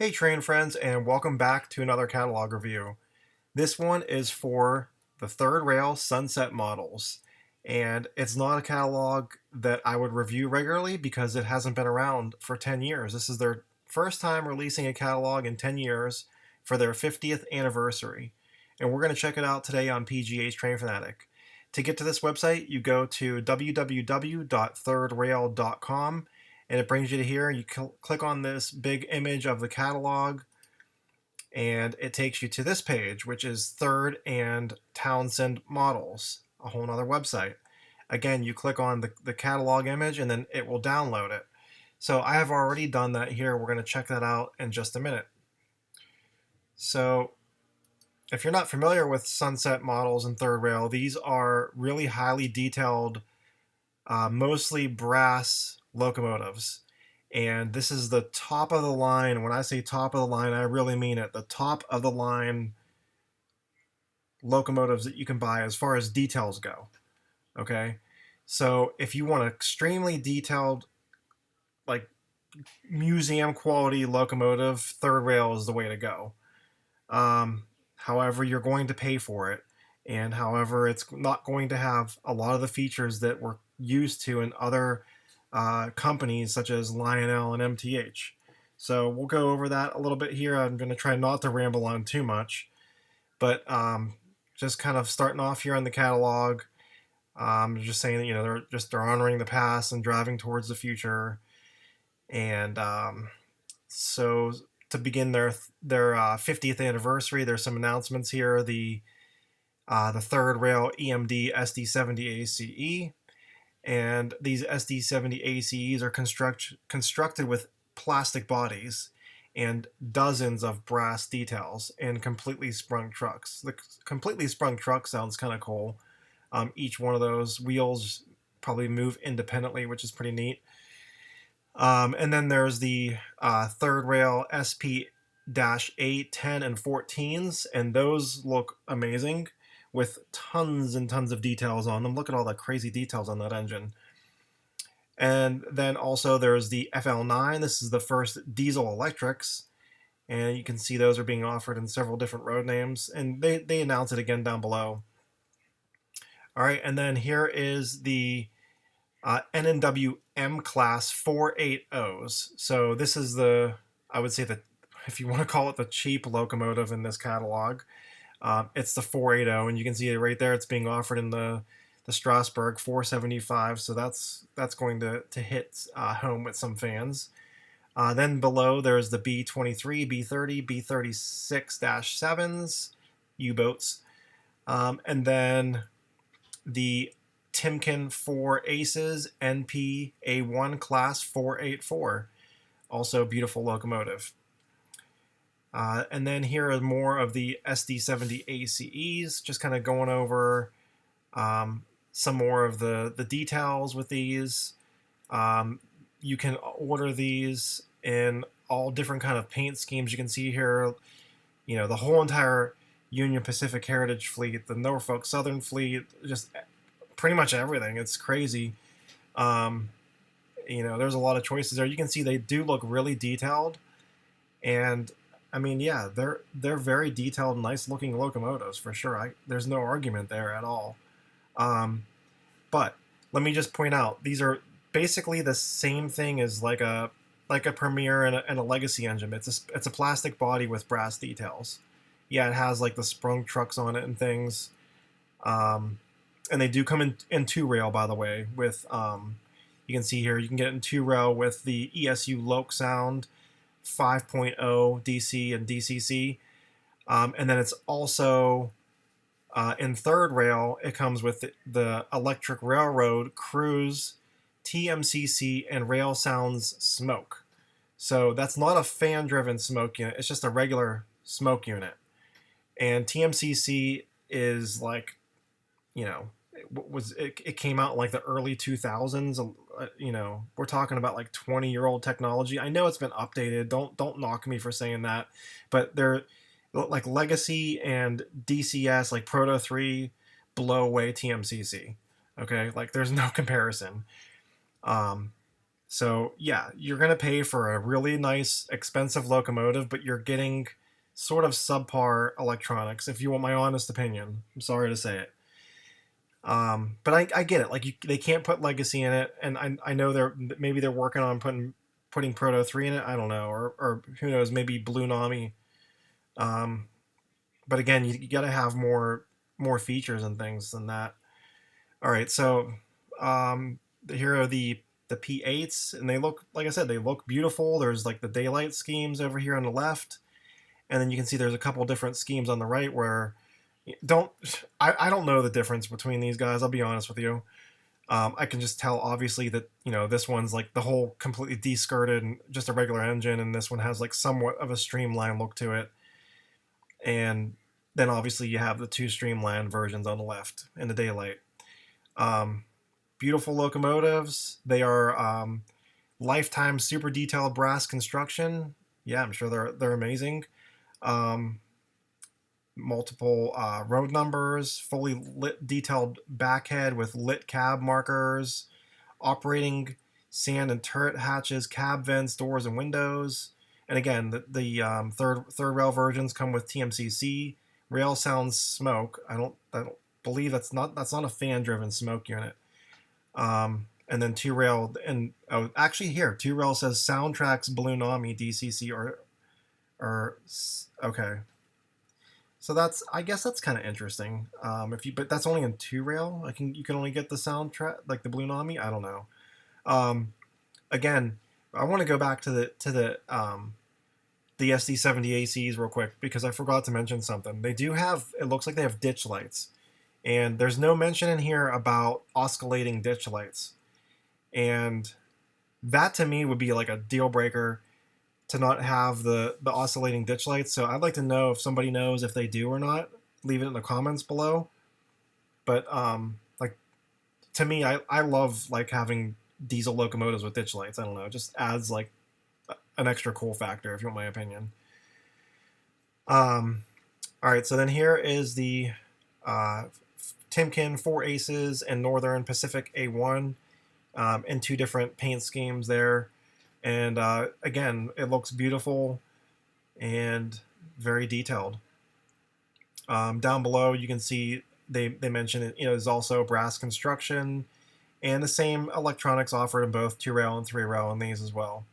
Hey train friends, and welcome back to another catalog review. This one is for the third rail Sunset models, and it's not a catalog that I would review regularly because it hasn't been around for 10 years. This is their first time releasing a catalog in 10 years for their 50th anniversary, and we're going to check it out today on PGHTRAINFANATIC. To get to this website, you go to www.thirdrail.com and it brings you to here. You click on this big image of the catalog and it takes you to this page, which is Third and Townsend Models, a whole nother website. Again, you click on the catalog image and then it will download it. So I have already done that here. We're going to check that out in just a minute. So if you're not familiar with Sunset models and Third Rail, these are really highly detailed, mostly brass locomotives. And this is the top of the line. When I say top of the line, I really mean it. The top of the line locomotives that you can buy as far as details go. Okay? So if you want an extremely detailed, like museum quality locomotive, Third Rail is the way to go. However, you're going to pay for it. And however, it's not going to have a lot of the features that we're used to in other companies such as Lionel and MTH. So we'll go over that a little bit here. I'm going to try not to ramble on too much, but just kind of starting off here on the catalog. Just saying that they're honoring the past and driving towards the future, and so to begin their 50th anniversary, there's some announcements here. The Third Rail EMD SD70 ACE. And these SD70 ACEs are constructed with plastic bodies and dozens of brass details and completely sprung trucks. The completely sprung truck sounds kind of cool. Each one of those wheels probably move independently, which is pretty neat. And then there's the Third Rail SP-8, 10, and 14s, and those look amazing with tons and tons of details on them. Look at all the crazy details on that engine. And then also there's the FL9. This is the first diesel electrics. And you can see those are being offered in several different road names. And they announce it again down below. All right, and then here is the N&W M class 480s. So this is I would say if you want to call it the cheap locomotive in this catalog. It's the 480, and you can see it right there. It's being offered in the Strasbourg 475, so that's going to hit home with some fans. Then below there's the B23, B30, B36-7s, U-boats, and then the Timken 4 Aces NP A1 class 484, also beautiful locomotive. And then here are more of the SD70 ACEs, just kind of going over some more of the details with these. You can order these in all different kind of paint schemes. You can see here, the whole entire Union Pacific Heritage fleet, the Norfolk Southern fleet, just pretty much everything. It's crazy. There's a lot of choices there. You can see they do look really detailed, and I mean, yeah, they're very detailed, nice-looking locomotives for sure. There's no argument there at all. But let me just point out, these are basically the same thing as like a Premier and a Legacy engine. It's a plastic body with brass details. Yeah, it has like the sprung trucks on it and things. And they do come in two rail, by the way. With you can see here, you can get it in two rail with the ESU Loc Sound 5.0 DC and DCC, and then it's also in Third Rail. It comes with the Electric Railroad Cruise TMCC and Rail Sounds Smoke. So that's not a fan-driven smoke unit. It's just a regular smoke unit. And TMCC is like, it came out in like the early 2000s. We're talking about like 20-year-old technology. I know it's been updated. Don't knock me for saying that, but they're like Legacy and DCS, like Proto 3, blow away TMCC. Okay, like there's no comparison. So yeah, you're going to pay for a really nice, expensive locomotive, but you're getting sort of subpar electronics, if you want my honest opinion. I'm sorry to say it. But I get it. Like they can't put Legacy in it, and I know maybe they're working on putting Proto 3 in it. I don't know, or who knows, maybe Blue Nami. Um, but again, you got to have more features and things than that. All right, so here are the P8s, and they look, like I said, they look beautiful. There's like the daylight schemes over here on the left, and then you can see there's a couple different schemes on the right where don't I don't know the difference between these guys. I'll be honest with you. I can just tell obviously that this one's like the whole completely de-skirted and just a regular engine, and this one has like somewhat of a streamlined look to it. And then obviously you have the two streamlined versions on the left in the daylight. Um, Beautiful locomotives. They are lifetime super detailed brass construction. Yeah, I'm sure they're amazing. Um, Multiple road numbers, fully lit detailed backhead with lit cab markers, operating sand and turret hatches, cab vents, doors, and windows. And again, the third rail versions come with TMCC. Rail sounds smoke. I don't believe that's not a fan driven smoke unit. And then two rail, and actually here two rail says soundtracks Blue Nami DCC or okay. So I guess that's kind of interesting. But that's only in two rail. You can only get the soundtrack like the Blue Nami. I don't know. Um, Again, I want to go back to the SD70 ACs real quick because I forgot to mention something. They do have, it looks like they have ditch lights, and there's no mention in here about oscillating ditch lights, and that to me would be like a deal breaker to not have the oscillating ditch lights. So I'd like to know if somebody knows if they do or not. Leave it in the comments below. But like to me, I love like having diesel locomotives with ditch lights. I don't know, it just adds like an extra cool factor, if you want my opinion. All right, so then here is the Timken 4 Aces and Northern Pacific A1 in two different paint schemes there. And again, it looks beautiful and very detailed. Down below, you can see they mention it. There's also brass construction and the same electronics offered in both 2-rail and 3-rail in these as well.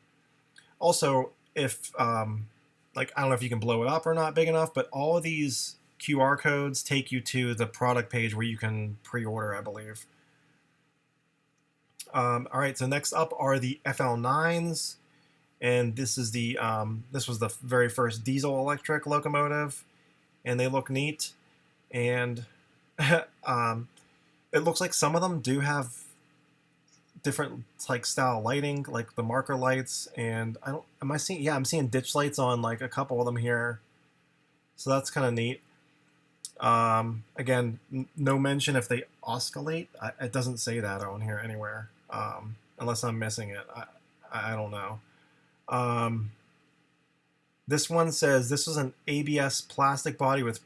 Also, if like I don't know if you can blow it up or not big enough, but all of these QR codes take you to the product page where you can pre-order, I believe. All right, so next up are the FL9s, and this was the very first diesel electric locomotive, and they look neat, and it looks like some of them do have different like style lighting, like the marker lights, and I'm seeing ditch lights on like a couple of them here, so that's kind of neat. Again, no mention if they oscillate. It doesn't say that on here anywhere, unless I'm missing it. I don't know. This one says this is an ABS plastic body with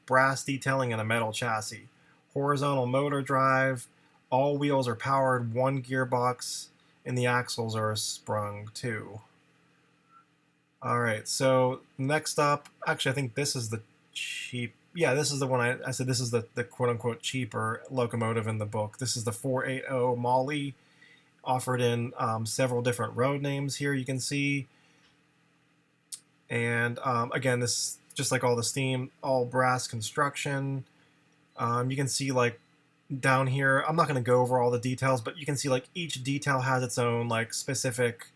brass detailing and a metal chassis. Horizontal motor drive. All wheels are powered. One gearbox, and the axles are sprung too. All right. So next up, actually, I think this is the cheap. Yeah, this is the one I said. This is the quote unquote cheaper locomotive in the book. This is the 480 Molly, offered in several different road names here. You can see. And again, this just like all the steam, all brass construction. You can see like down here, I'm not going to go over all the details, but you can see like each detail has its own like specific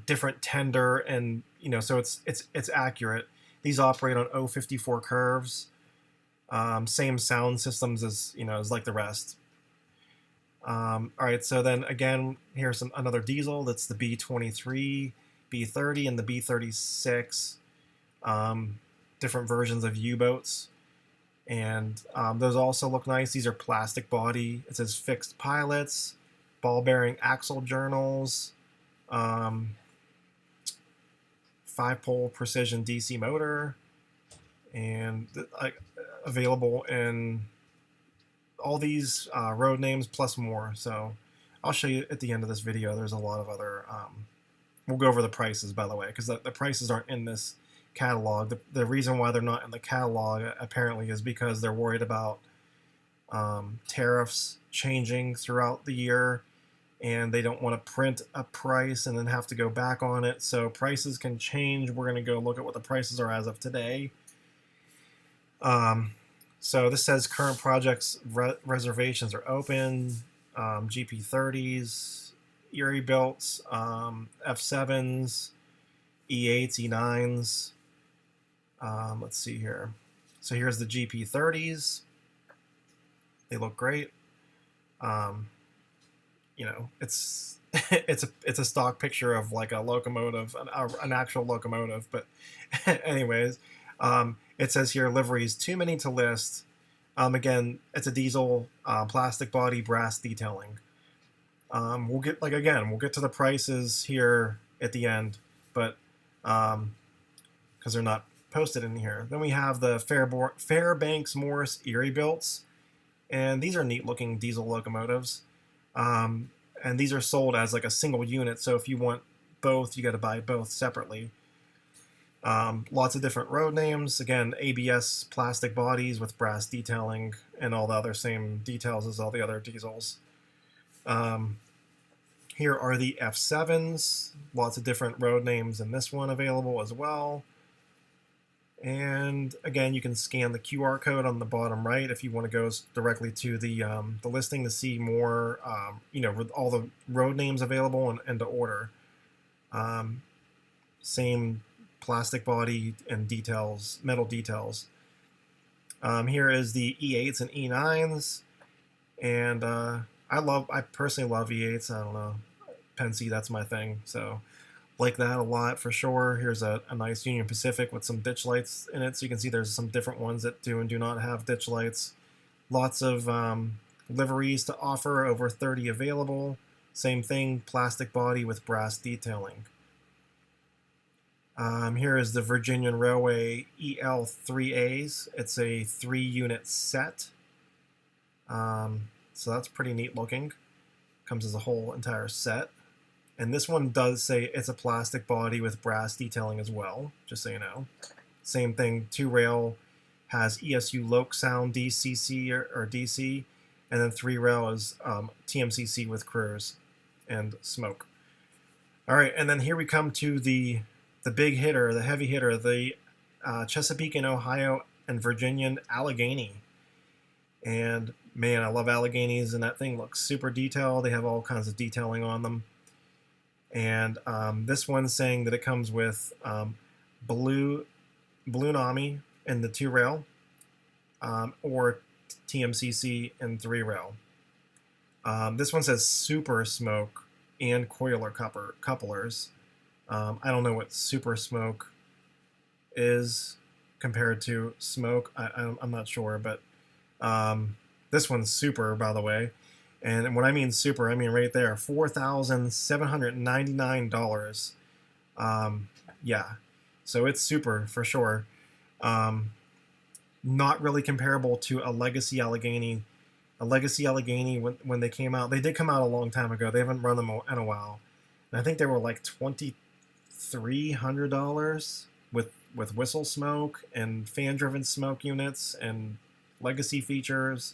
different tender, and so it's accurate. These operate on 054 curves, same sound systems as like the rest. All right, so then again, here's another diesel. That's the B23, B30, and the B36. Different versions of U-boats, and those also look nice. These are plastic body. It says fixed pilots, ball bearing axle journals, 5-pole precision DC motor, and available in all these road names plus more. So I'll show you at the end of this video. There's a lot of other, we'll go over the prices, by the way, because the prices aren't in this catalog. The reason why they're not in the catalog apparently is because they're worried about tariffs changing throughout the year, and they don't want to print a price and then have to go back on it. So prices can change. We're going to go look at what the prices are as of today. So this says current projects reservations are open. GP30s, Erie builts, F7s, E8s, E9s. Let's see here. So here's the GP30s. They look great. You know, it's it's a stock picture of like a locomotive, an actual locomotive. But anyways, it says here liveries too many to list. Again, it's a diesel, plastic body, brass detailing. We'll get we'll get to the prices here at the end, but because they're not posted in here. Then we have the Fairbanks Morse Erie builts, and these are neat looking diesel locomotives. And these are sold as like a single unit, so if you want both, you got to buy both separately. Lots of different road names. Again, ABS plastic bodies with brass detailing and all the other same details as all the other diesels. Here are the F7s. Lots of different road names in this one available as well. And again, you can scan the QR code on the bottom right if you want to go directly to the listing to see more, you know, with all the road names available and to order. Same plastic body and details, metal details. Here is the E8s and E9s, and I personally love E8s. I don't know, Pensy, that's my thing. So like that a lot for sure. Here's a nice Union Pacific with some ditch lights in it, so you can see there's some different ones that do and do not have ditch lights. Lots of liveries to offer, over 30 available. Same thing, plastic body with brass detailing. Here is the Virginian Railway EL3As. It's a 3-unit set. So that's pretty neat looking. Comes as a whole entire set. And this one does say it's a plastic body with brass detailing as well, just so you know. Same thing, 2-rail has ESU Loc Sound DCC or DC, and then 3-rail is TMCC with cruise and smoke. All right, and then here we come to the big hitter, the heavy hitter, the Chesapeake and Ohio and Virginian Allegheny. And man, I love Alleghenies, and that thing looks super detailed. They have all kinds of detailing on them. And this one's saying that it comes with Blue Nami in the 2-rail, or TMCC and 3-rail. This one says Super Smoke and coiler couplers. I don't know what Super Smoke is compared to Smoke. I'm not sure, but this one's super, by the way. And when I mean super, I mean right there, $4,799. Yeah, so it's super for sure. Not really comparable to a Legacy Allegheny. A Legacy Allegheny, when they came out, they did come out a long time ago. They haven't run them in a while. And I think they were like $2,300 with whistle smoke and fan-driven smoke units and legacy features.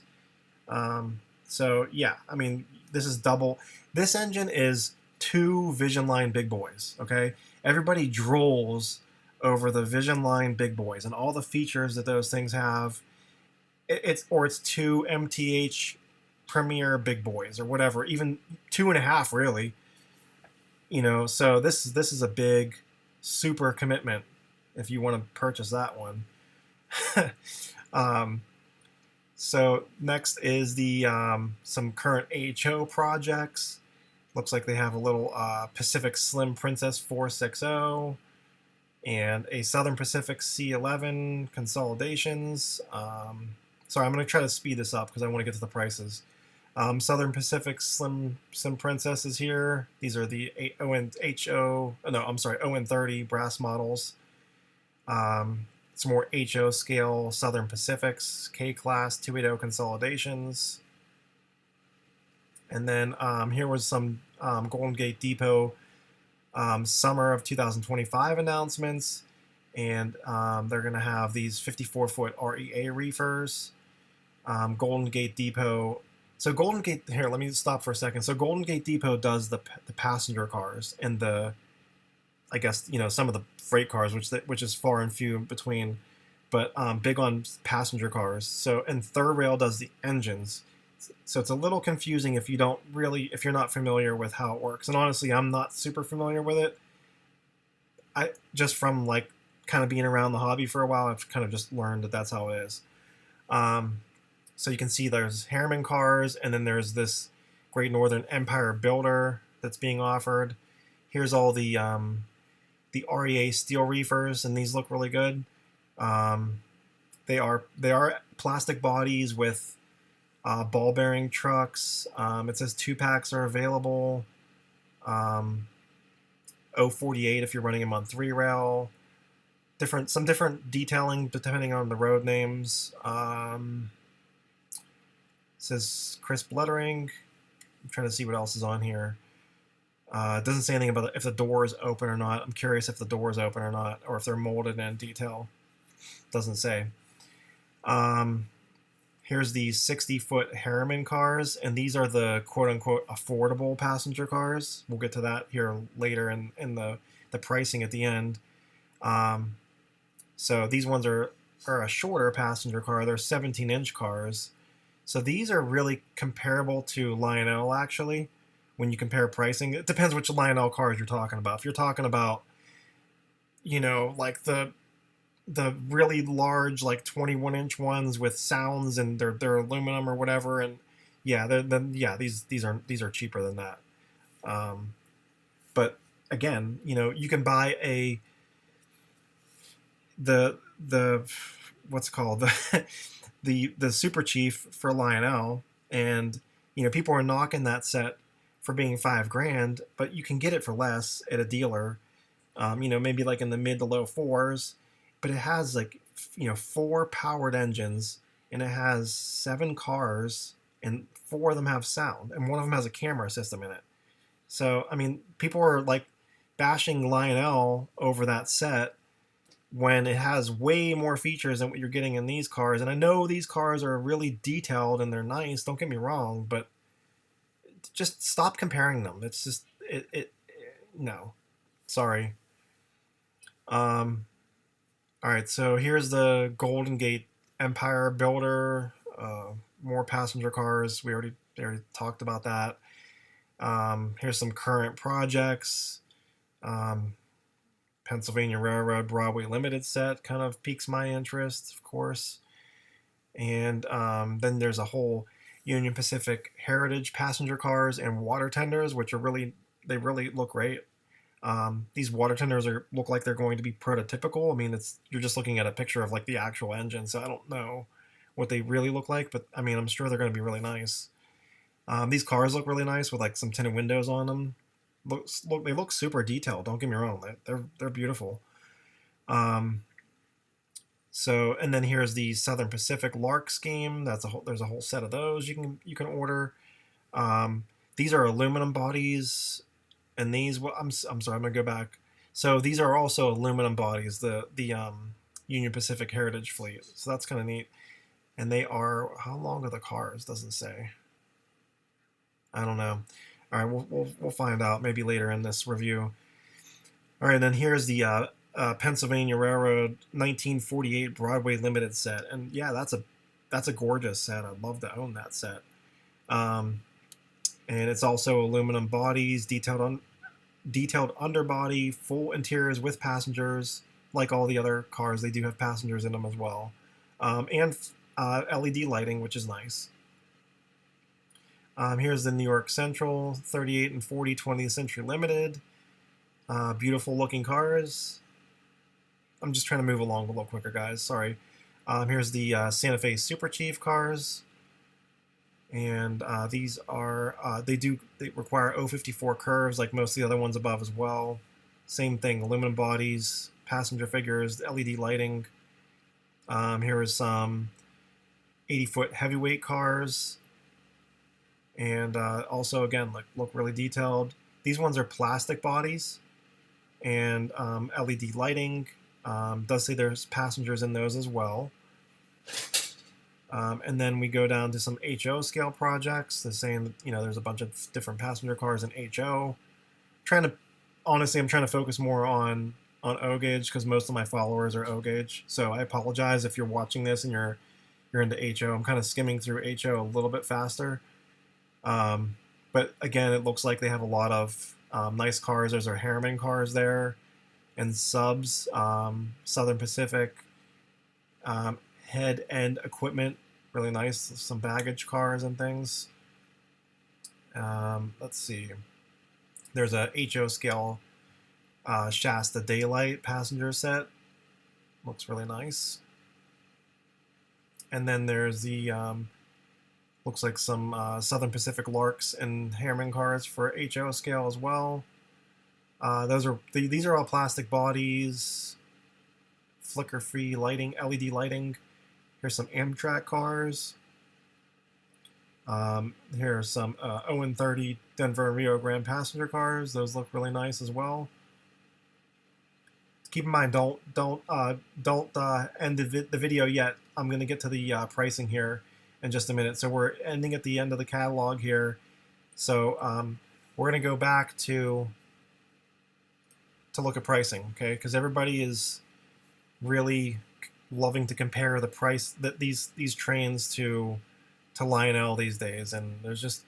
So yeah, I mean, this is double. This engine is 2 Vision Line big boys, okay? Everybody drools over the Vision Line big boys and all the features that those things have. It's 2 MTH Premier big boys or whatever, even 2.5 really. You know, so this is a big, super commitment if you want to purchase that one. So next is the some current HO projects. Looks like they have a little Pacific Slim Princess 460 and a Southern Pacific C11 consolidations. Sorry, I'm going to try to speed this up because I want to get to the prices. Southern Pacific Slim Princess is here. These are the ON30 brass models. Some more HO scale Southern Pacifics, K-Class 280 consolidations. And then here was some Golden Gate Depot summer of 2025 announcements. And they're going to have these 54-foot REA reefers. Golden Gate Depot. So Golden Gate, here, let me stop for a second. So Golden Gate Depot does the passenger cars and the, I guess, some of the freight cars, which is far and few between, but big on passenger cars. So, and Third Rail does the engines. So it's a little confusing if you're not familiar with how it works. And honestly, I'm not super familiar with it. I just from like kind of being around the hobby for a while, I've kind of just learned that that's how it is. So you can see there's Harriman cars, and then there's this Great Northern Empire builder that's being offered. Here's all the REA steel reefers, and these look really good. They are plastic bodies with ball bearing trucks. It says 2-packs are available. 048 if you're running them on 3-rail. Some different detailing depending on the road names. It says crisp lettering. I'm trying to see what else is on here. It doesn't say anything about if the door is open or not. I'm curious if the door is open or not, or if they're molded in detail. Doesn't say. Here's the 60-foot Harriman cars, and these are the quote-unquote affordable passenger cars. We'll get to that here later in the pricing at the end. So these ones are a shorter passenger car. They're 17-inch cars. So these are really comparable to Lionel, actually, when you compare pricing. It depends which Lionel cars you're talking about. If you're talking about, like the really large, like 21-inch ones with sounds and they're aluminum or whatever, and these are cheaper than that. But again, you can buy the what's called the Super Chief for Lionel, and people are knocking that set for being $5,000, but you can get it for less at a dealer. Maybe like in the mid to low fours, but it has 4 powered engines, and it has 7 cars, and 4 of them have sound, and 1 of them has a camera system in it. So people are like bashing Lionel over that set when it has way more features than what you're getting in these cars. And I know these cars are really detailed and they're nice, don't get me wrong, but just stop comparing them. It's just no. Sorry. All right, so here's the Golden Gate Empire builder. More passenger cars. We already talked about that. Here's some current projects. Pennsylvania Railroad Broadway Limited set kind of piques my interest, of course. And then there's a whole Union Pacific Heritage passenger cars and water tenders, which they really look great. These water tenders look like they're going to be prototypical. You're just looking at a picture of like the actual engine, so I don't know what they really look like, but I'm sure they're going to be really nice. These cars look really nice with like some tinted windows on them. They look super detailed. Don't get me wrong; they're beautiful. So, and then here's the Southern Pacific Lark scheme. There's a whole set of those you can order. These are aluminum bodies, and these. Well, I'm sorry. I'm gonna go back. So these are also aluminum bodies. The Union Pacific Heritage fleet. So that's kind of neat. And they are, how long are the cars? Doesn't say. I don't know. All right, we'll find out maybe later in this review. All right, then here's the Pennsylvania Railroad 1948 Broadway Limited set, and yeah, that's a gorgeous set. I'd love to own that set. And it's also aluminum bodies, detailed underbody, full interiors with passengers. Like all the other cars, they do have passengers in them as well, and LED lighting, which is nice. Here's the New York Central 38 and 40 20th Century Limited. Beautiful looking cars. I'm just trying to move along a little quicker, guys. Sorry. Here's the Santa Fe Super Chief cars. And these are, they require 054 curves like most of the other ones above as well. Same thing, aluminum bodies, passenger figures, LED lighting. Here is some 80-foot heavyweight cars. and also again look really detailed. These ones are plastic bodies and LED lighting. Does say there's passengers in those as well. And then we go down to some HO scale projects. They're saying there's a bunch of different passenger cars in HO. Honestly, I'm trying to focus more on O gauge because most of my followers are O gauge. So I apologize if you're watching this and you're into HO. I'm kind of skimming through HO a little bit faster. But again, it looks like they have a lot of nice cars. There's our Harriman cars there, and subs, Southern Pacific, head end equipment, really nice. Some baggage cars and things. Let's see. There's a HO scale Shasta Daylight passenger set. Looks really nice. And then there's the looks like some Southern Pacific Larks and Harriman cars for HO scale as well. These are all plastic bodies, flicker-free lighting, LED lighting. Here's some Amtrak cars. Here are some Owen 30 Denver and Rio Grande passenger cars. Those look really nice as well. Keep in mind, don't end the video yet. I'm going to get to the pricing here in just a minute. So we're ending at the end of the catalog here. So we're going to go back to look at pricing, okay? Because everybody is really loving to compare the price that these trains to Lionel these days, and there's just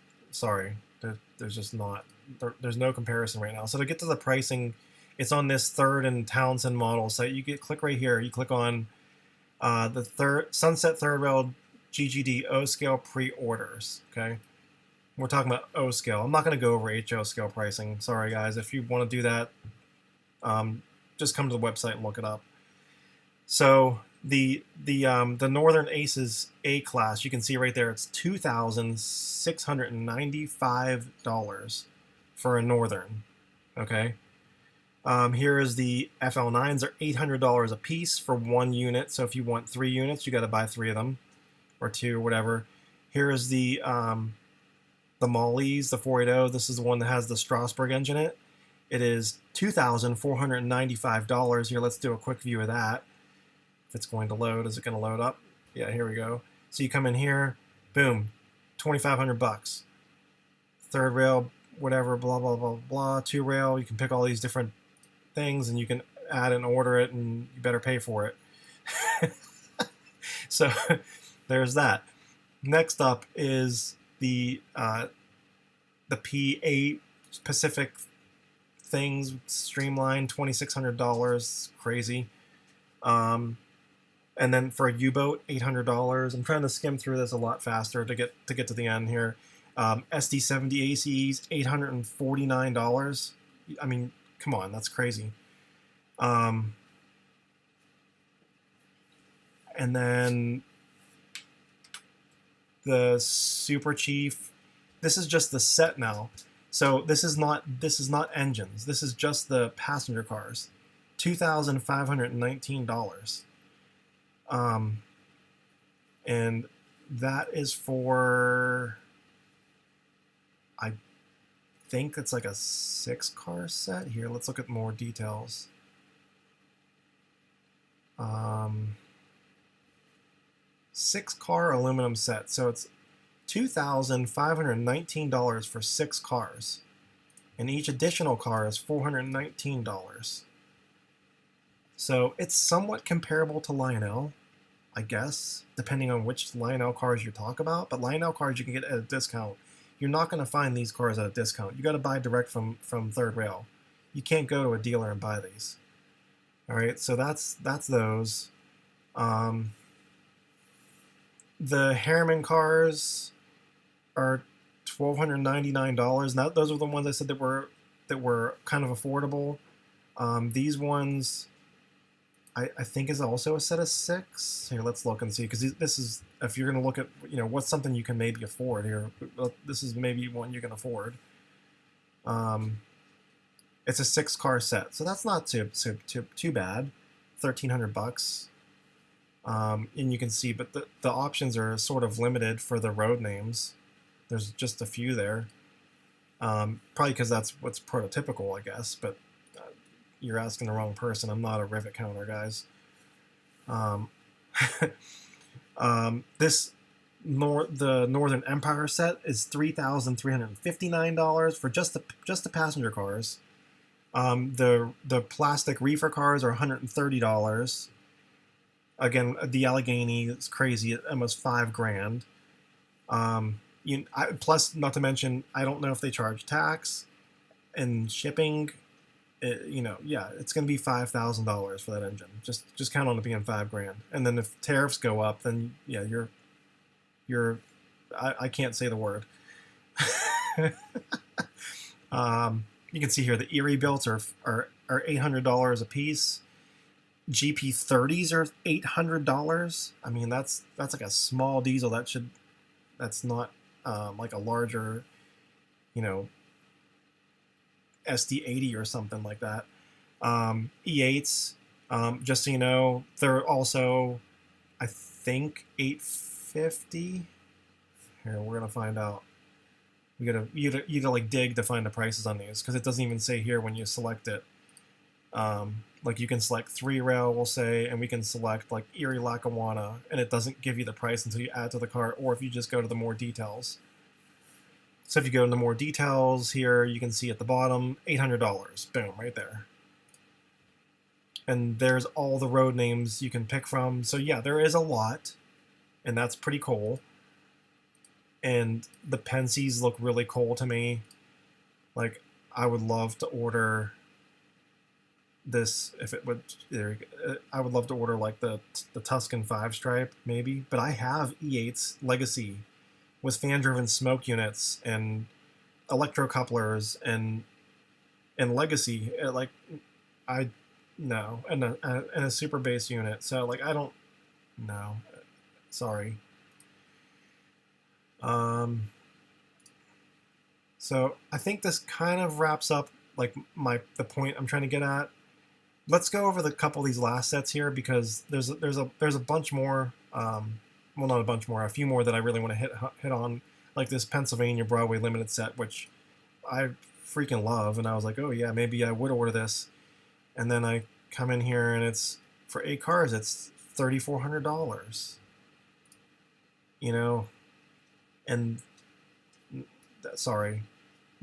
there's just not there's no comparison right now. So to get to the pricing, it's on this Third and Townsend model. So you click right here. You click on the Sunset Third Rail GGD O scale pre-orders. Okay, we're talking about O scale. I'm not going to go over HO scale pricing. Sorry guys. If you want to do that, just come to the website and look it up. So the Northern Aces A class, you can see right there, it's $2,695 for a Northern. Okay. Here is the FL9s are $800 a piece for one unit. So if you want 3 units, you got to buy 3 of them, or 2, or whatever. Here is the Mollies, the 480. This is the one that has the Strasbourg engine in it. It is $2,495. Here, let's do a quick view of that. If it's going to load, is it going to load up? Yeah, here we go. So you come in here, boom, $2,500. Third rail, whatever, blah blah blah blah. 2 rail, you can pick all these different things, and you can add and order it, and you better pay for it. So there's that. Next up is the P8 Pacific things, streamlined, $2,600, crazy. And then for a U-boat, $800. I'm trying to skim through this a lot faster to get to the end here. SD70 ACs, $849. I mean, come on, that's crazy. And then the Super Chief. This is just the set now. So this is not engines. This is just the passenger cars. $2,519. And that is for, I think it's like a 6-car set. Here, let's look at more details. 6-car aluminum set. So it's $2,519 for 6 cars. And each additional car is $419. So it's somewhat comparable to Lionel, I guess, depending on which Lionel cars you talk about. But Lionel cars you can get at a discount. You're not going to find these cars at a discount. You got to buy direct from Third Rail. You can't go to a dealer and buy these. All right, so that's those. The Harriman cars are $1,299. Now those are the ones I said that were kind of affordable. These ones, I think, is also a set of 6. Here, let's look and see, because this is, if you're going to look at, what's something you can maybe afford here, this is maybe one you can afford. It's a 6-car set, so that's not too bad. $1,300. And you can see, but the options are sort of limited for the road names. There's just a few there. Probably because that's what's prototypical, I guess, but you're asking the wrong person. I'm not a rivet counter, guys. This the Northern Empire set is $3,359 for just the passenger cars. The plastic reefer cars are $130. Again, the Allegheny is crazy, almost $5,000. Plus, not to mention, I don't know if they charge tax and shipping. Yeah, it's going to be $5,000 for that engine. Just count on it being $5,000. And then if tariffs go up, then yeah, I can't say the word. You can see here the Erie builds are $800 a piece. GP30s are $800. I mean, that's like a small diesel. That's not like a larger, SD80 or something like that. E8s, just so you know, they're also, I think, $850. Here, we're gonna find out. You gotta like dig to find the prices on these, because it doesn't even say here when you select it. Like you can select 3-rail, we'll say, and we can select like Erie Lackawanna, and it doesn't give you the price until you add to the cart, or if you just go to the more details. So if you go into more details here, you can see at the bottom, $800. Boom, right there. And there's all the road names you can pick from. So yeah, there is a lot, and that's pretty cool. And the Pensies look really cool to me. Like, I would love to order this if it would. I would love to order like the Tuscan 5-stripe maybe, but I have E8's Legacy with fan-driven smoke units and electro couplers and Legacy. Like, I no, and a super bass unit. So like, I don't know. Sorry. So I think this kind of wraps up like the point I'm trying to get at. Let's go over the couple of these last sets here, because there's a bunch more. Well, not a bunch more, a few more that I really want to hit on, like this Pennsylvania Broadway limited set, which I freaking love, and I was like, oh yeah, maybe I would order this, and then I come in here and it's for 8 cars, it's $3,400. And sorry,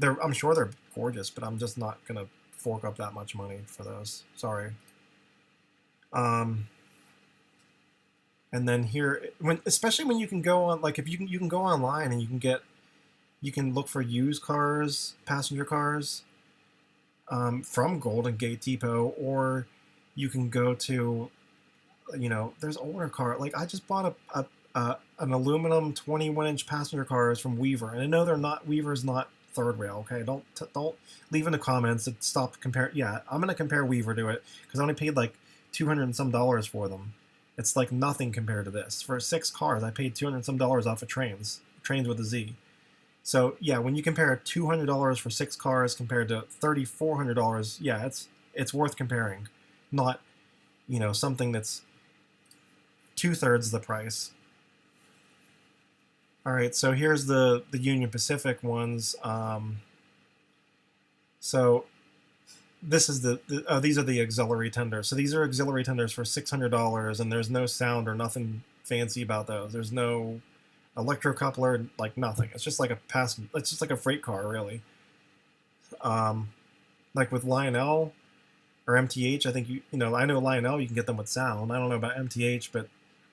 I'm sure they're gorgeous, but I'm just not gonna fork up that much money for those. Sorry. And then here, especially when you can go on, like if you can go online and you can look for used cars, passenger cars, from Golden Gate Depot, or you can go to, there's older car. Like I just bought an aluminum 21-inch passenger cars from Weaver, and I know Weaver's not third rail. Okay, don't leave in the comments to stop compare. Yeah, I'm gonna compare Weaver to it because I only paid like $200 and some for them. It's like nothing compared to this. For 6 cars, I paid $200 and some off of trains with a Z. So yeah, when you compare $200 for 6 cars compared to $3,400, yeah, it's worth comparing. Not, something that's 2/3 the price. All right, so here's the Union Pacific ones. So this is these are the auxiliary tenders. So these are auxiliary tenders for $600, and there's no sound or nothing fancy about those. There's no electro coupler, like nothing. It's just like it's just like a freight car, really. Like with Lionel or MTH, I think I know Lionel you can get them with sound. I don't know about MTH, but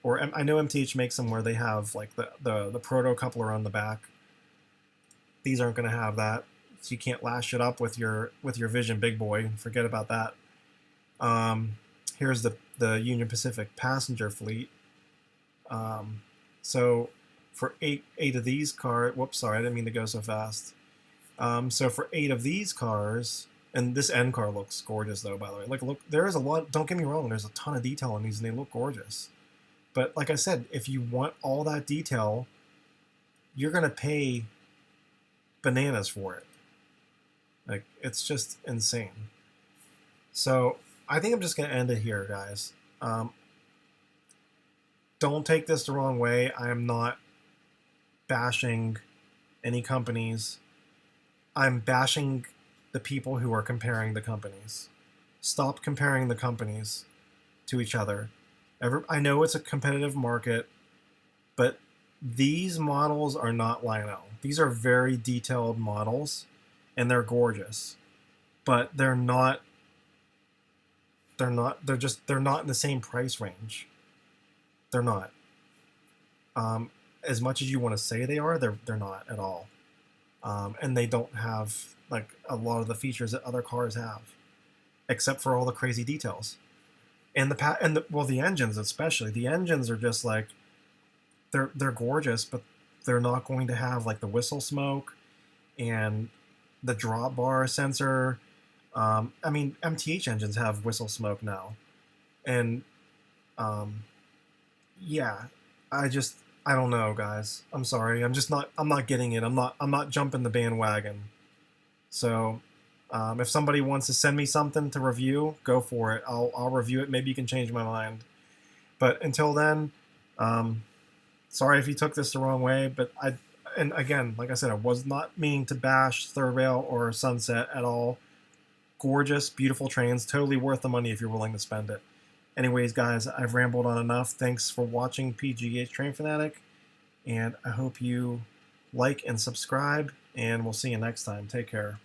I know MTH makes them where they have like the proto coupler on the back. These aren't going to have that, so you can't lash it up with your Vision Big Boy. Forget about that. Here's the Union Pacific passenger fleet. So for eight of these cars, whoops, sorry, I didn't mean to go so fast. So for 8 of these cars, and this N car looks gorgeous though, by the way. Like, look, there is a lot. Don't get me wrong. There's a ton of detail on these, and they look gorgeous. But like I said, if you want all that detail, you're gonna pay bananas for it. Like, it's just insane. So I think I'm just gonna end it here, guys. Don't take this the wrong way. I am not bashing any companies. I'm bashing the people who are comparing the companies. Stop comparing the companies to each other. I know it's a competitive market, but these models are not Lionel. These are very detailed models, and they're gorgeous, but they're not. They're not. They're not in the same price range. They're not. As much as you want to say they are, they're not at all. And they don't have like a lot of the features that other cars have, except for all the crazy details. And the engines especially. The engines are just like they're gorgeous, but they're not going to have like the whistle smoke and the drop bar sensor. I mean, MTH engines have whistle smoke now, and um, yeah, I don't know, guys. I'm sorry. I'm not getting it. I'm not jumping the bandwagon. So, if somebody wants to send me something to review, go for it. I'll review it. Maybe you can change my mind. But until then, um, sorry if you took this the wrong way. But and again, like I said, I was not meaning to bash Third Rail or Sunset at all. Gorgeous, beautiful trains, totally worth the money if you're willing to spend it. Anyways, guys, I've rambled on enough. Thanks for watching PGH Train Fanatic, and I hope you like and subscribe, and we'll see you next time. Take care.